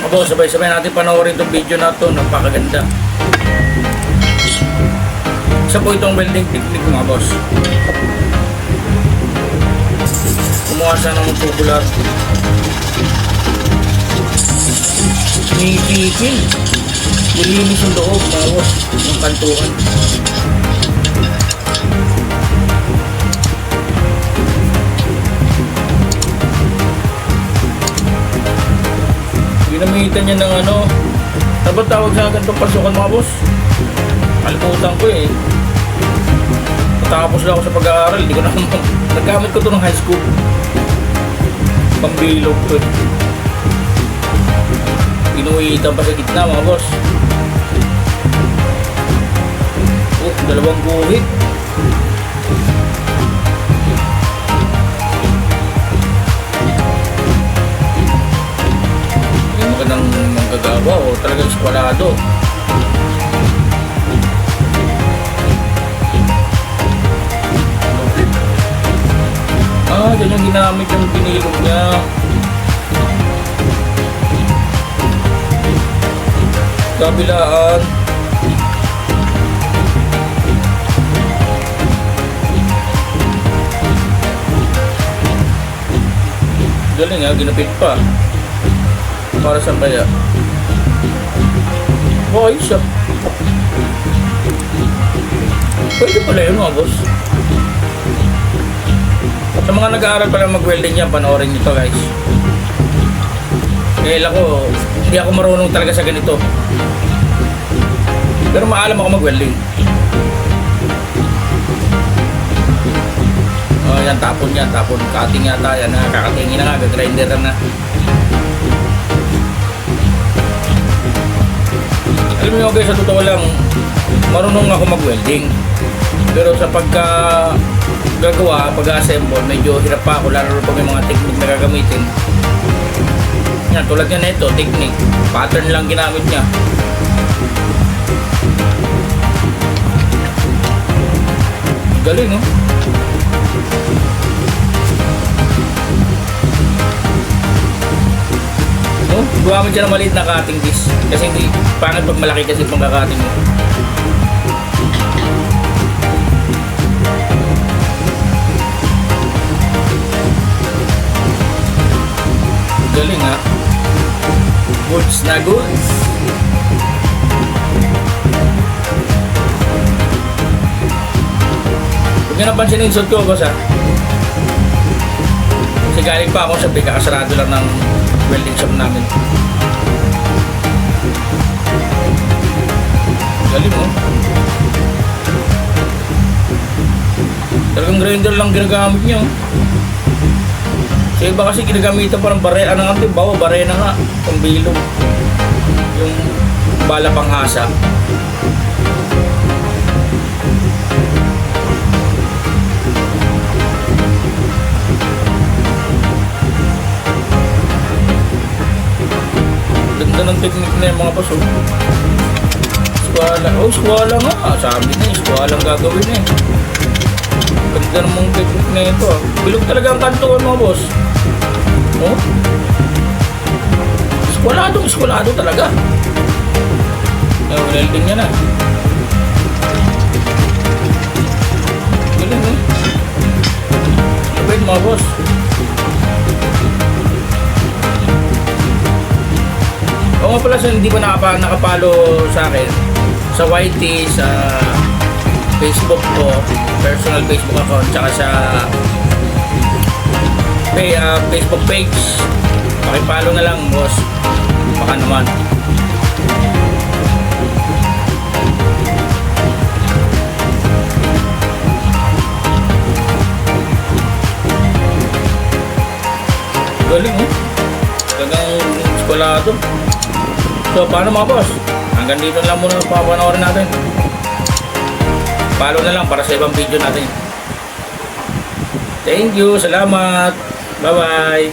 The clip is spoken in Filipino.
Abo, sabay-sabay natin panoorin itong video na ito. Napakaganda. Isa po itong welding technique mga boss. Kumuha siya ng tubular. Pinipipil. Nilinis yung loob mga boss. Yung kantuhan. Ginamitan niya ng ano. Dapat tawag sa akin itong pasukan mga boss. Kalimutan ko eh. Natapos lang ako sa pag-aaral. Hindi ko na nagamit ko ito ng high school. Pambilog to eh. Pinuwitan pa sa gitna mga boss. Oh, dalawang guhit. Yung magandang manggagawa o talagang eskwalado. Dyan yung ginamit yung pinilog niya. Kabilaan. Galing ha, ginapit pa. Para saan kaya? Okay siya. Pwede pala yun mga boss. Sa mga nag-aaral pala mag-welding yan, panoorin nyo to guys. Dahil hindi ako marunong talaga sa ganito. Pero maalam ako mag-welding. Oh, yan, tapon yan, tapon. Cutting yata, yan na, kakatingin na nga, gagrinder na. Alam nyo guys, sa totoo lang, marunong ako mag-welding. Pero sa gagawa, pag-assemble, medyo hirap pa ako, lalo pa may mga technique na gagamitin. Yan, tulad nga na ito, technique. Pattern lang ginamit niya. Galing, no? No? Gumamit siya ng maliit na cutting disc. Kasi hindi, pangit pag malaki kasi pang kakating mo. Galing ha. Goods na goods. Huwag nyo napansin yung suit ko boss ha. Kasi galing pa ako sa kakasarado lang ng welding shop namin. Galing mo. Talagang grinder lang ginagamit nyo. Sa iba kasi ginagamitan parang barena na nga, bawa barena nga, pambilog. Yung bala panghasa. Ganda ng technique na yung mga paso. Skwala. Oh, skwala nga. Sabi na eh, skwala ang gagawin eh. Ganda namang technique na ito ah. Bilog talaga ang kantuan mga boss. Oh? Eskwalado talaga. Welding niya na. Galing eh. Wait mga boss. O nga pala, hindi pa nakapalo sa akin sa YT, sa Facebook ko, personal Facebook account, tsaka sa Facebook page. Pakipalo na lang boss, baka naman. Galing oh, talagang eskwalado. So paano mga boss, hanggang dito lang muna papanoorin natin. Follow na lang para sa ibang video natin. Thank you, salamat. Bye bye.